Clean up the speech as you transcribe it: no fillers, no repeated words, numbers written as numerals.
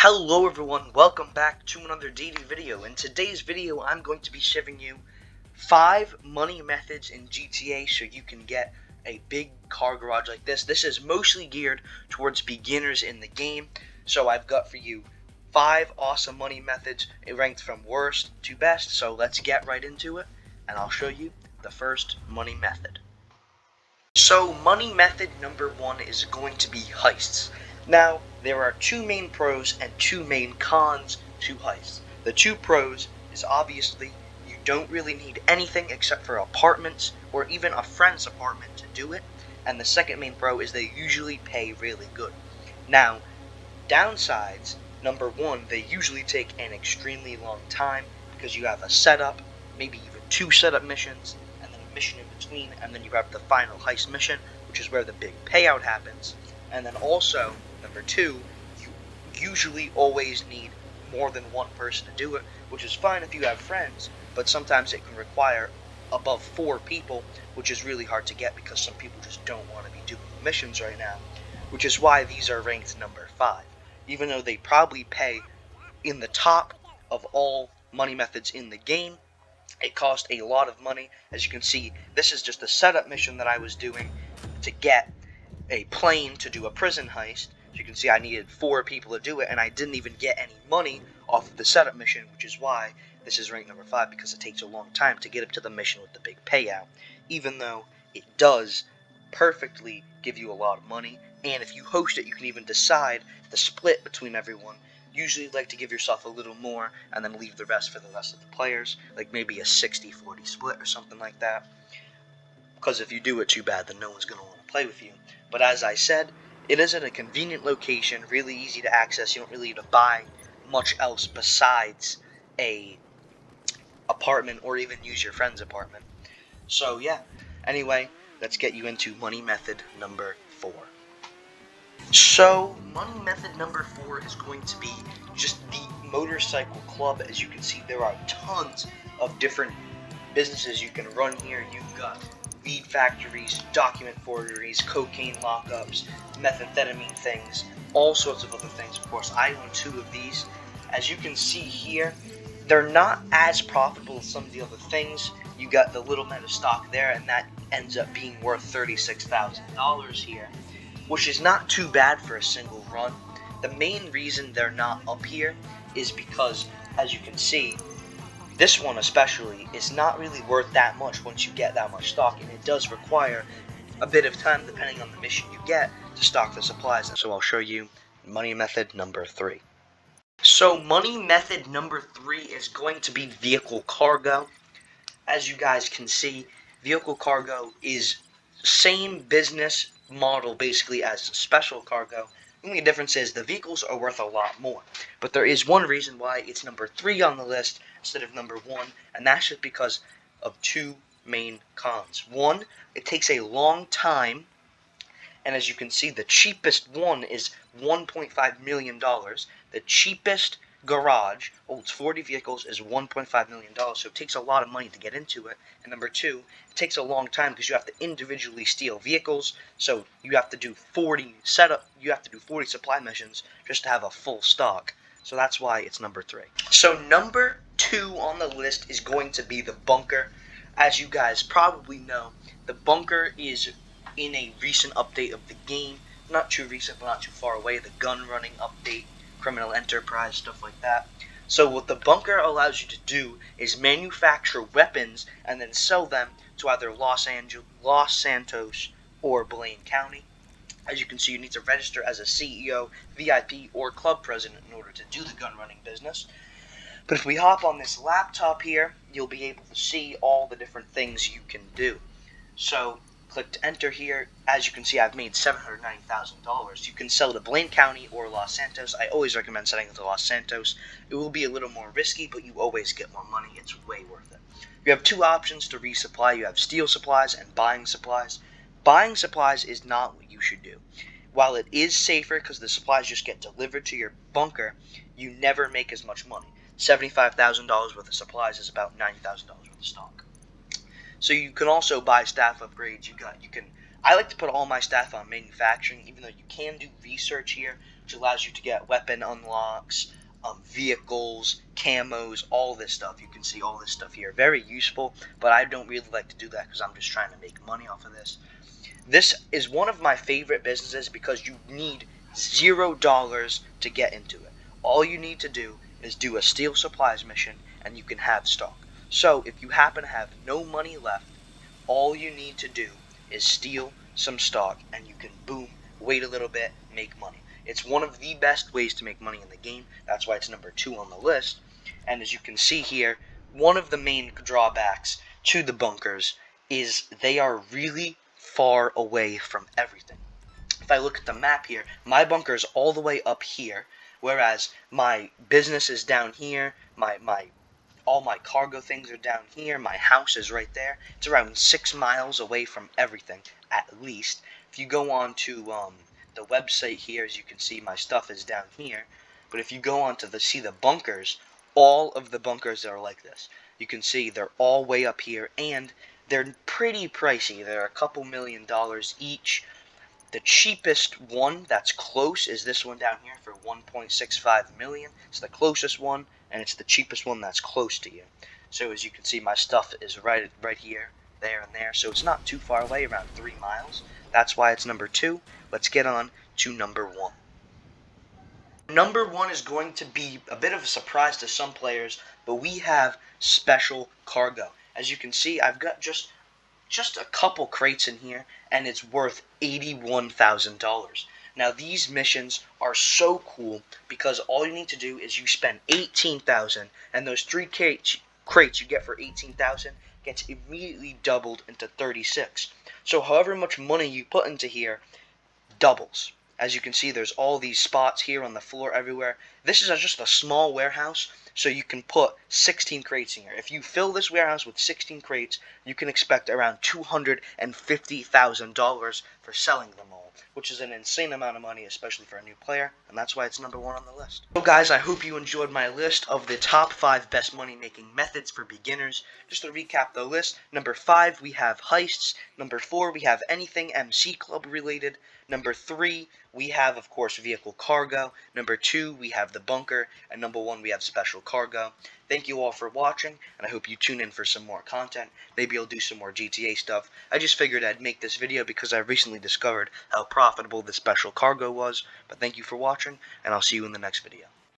Hello everyone, welcome back to another DD video. In today's video, I'm going to be showing you 5 money methods in GTA so you can get a big car garage like this. This is mostly geared towards beginners in the game, so I've got for you 5 awesome money methods ranked from worst to best. So let's get right into it, and I'll show you the first money method. So money method number 1 is going to be heists. Now, there are 2 main pros and 2 main cons to heists. The 2 pros is obviously you don't really need anything except for apartments or even a friend's apartment to do it. And the second main pro is they usually pay really good. Now, downsides, number 1, they usually take an extremely long time because you have a setup, maybe even 2 setup missions, and then a mission in between, and then you have the final heist mission, which is where the big payout happens. And then also, number 2, you usually always need more than one person to do it, which is fine if you have friends, but sometimes it can require above 4 people, which is really hard to get because some people just don't want to be doing missions right now, which is why these are ranked number 5. Even though they probably pay in the top of all money methods in the game, it cost a lot of money. As you can see, this is just a setup mission that I was doing to get a plane to do a prison heist. As you can see, I needed 4 people to do it, and I didn't even get any money off of the setup mission, which is why this is ranked number 5, because it takes a long time to get up to the mission with the big payout, even though it does perfectly give you a lot of money. And if you host it, you can even decide the split between everyone. Usually like to give yourself a little more and then leave the rest for the rest of the players, like maybe a 60-40 split or something like that, because if you do it too bad, then no one's going to want to play with you. But as I said, it is at a convenient location, really easy to access. You don't really need to buy much else besides a apartment or even use your friend's apartment. So yeah, anyway, let's get you into money method number 4. So money method number 4 is going to be just the motorcycle club. As you can see, there are tons of different businesses you can run here. You've got weed factories, document forgeries, cocaine lockups, methamphetamine things, all sorts of other things. Of course, I own 2 of these. As you can see here, they're not as profitable as some of the other things. You got the little amount of stock there, and that ends up being worth $36,000 here, which is not too bad for a single run. The main reason they're not up here is because, as you can see, this one especially is not really worth that much once you get that much stock, and it does require a bit of time depending on the mission you get to stock the supplies. So I'll show you money method number 3. So money method number 3 is going to be vehicle cargo. As you guys can see, vehicle cargo is same business model basically as special cargo. The only difference is the vehicles are worth a lot more. But there is one reason why it's number 3 on the list instead of number 1, and that's just because of 2 main cons. 1, it takes a long time, and as you can see, the cheapest one is $1.5 million. The cheapest garage holds 40 vehicles is $1.5 million, so it takes a lot of money to get into it. And number 2, it takes a long time because you have to individually steal vehicles, so you have to do 40 supply missions just to have a full stock. So that's why it's number 3. So number 2 on the list is going to be the bunker. As you guys probably know, the bunker is in a recent update of the game. Not too recent, but not too far away. The gun running update, criminal enterprise, stuff like that. So what the bunker allows you to do is manufacture weapons and then sell them to either Los Santos or Blaine County. As you can see, you need to register as a CEO, VIP, or club president in order to do the gun running business. But if we hop on this laptop here, you'll be able to see all the different things you can do. So click to enter here. As you can see, I've made $790,000. You can sell to Blaine County or Los Santos. I always recommend selling it to Los Santos. It will be a little more risky, but you always get more money. It's way worth it. You have 2 options to resupply. You have steal supplies and buying supplies. Buying supplies is not what you should do. While it is safer because the supplies just get delivered to your bunker, you never make as much money. $75,000 worth of supplies is about $90,000 worth of stock. So you can also buy staff upgrades. I like to put all my staff on manufacturing, even though you can do research here. which allows you to get weapon unlocks, vehicles, camos, all this stuff. You can see all this stuff here. Very useful, but I don't really like to do that because I'm just trying to make money off of this. This is one of my favorite businesses because you need $0 to get into it. All you need to do is do a steal supplies mission and you can have stock. So if you happen to have no money left, all you need to do is steal some stock and you can, boom, wait a little bit, make money. It's one of the best ways to make money in the game. That's why it's number 2 on the list. And as you can see here, one of the main drawbacks to the bunkers is they are really far away from everything. If I look at the map here, my bunker is all the way up here, whereas my business is down here, all my cargo things are down here, my house is right there. It's around 6 miles away from everything, at least. If you go on to the website here, as you can see, my stuff is down here. But if you go on to see the bunkers, all of the bunkers are like this. You can see they're all way up here, and they're pretty pricey. They're a couple $1,000,000 each. The cheapest one that's close is this one down here for 1.65 million. It's the closest one, and it's the cheapest one that's close to you. So as you can see, my stuff is right here, there, and there. So it's not too far away, around 3 miles. That's why it's number 2. Let's get on to number 1. Number 1 is going to be a bit of a surprise to some players, but we have special cargo. As you can see, I've got just a couple crates in here, and it's worth $81,000. Now these missions are so cool because all you need to do is you spend $18,000, and those 3 crates you get for $18,000 gets immediately doubled into 36. So however much money you put into here doubles. As you can see, there's all these spots here on the floor everywhere. This is just a small warehouse, so you can put 16 crates in here. If you fill this warehouse with 16 crates, you can expect around $250,000 for selling them all, which is an insane amount of money, especially for a new player, and that's why it's number 1 on the list. So guys, I hope you enjoyed my list of the top 5 best money-making methods for beginners. Just to recap the list, number 5, we have Heists. Number 4, we have anything MC Club related. Number 3, we have, of course, vehicle cargo. Number 2, we have the bunker. And number 1, we have special cargo. Thank you all for watching, and I hope you tune in for some more content. Maybe I'll do some more GTA stuff. I just figured I'd make this video because I recently discovered how profitable the special cargo was. But thank you for watching, and I'll see you in the next video.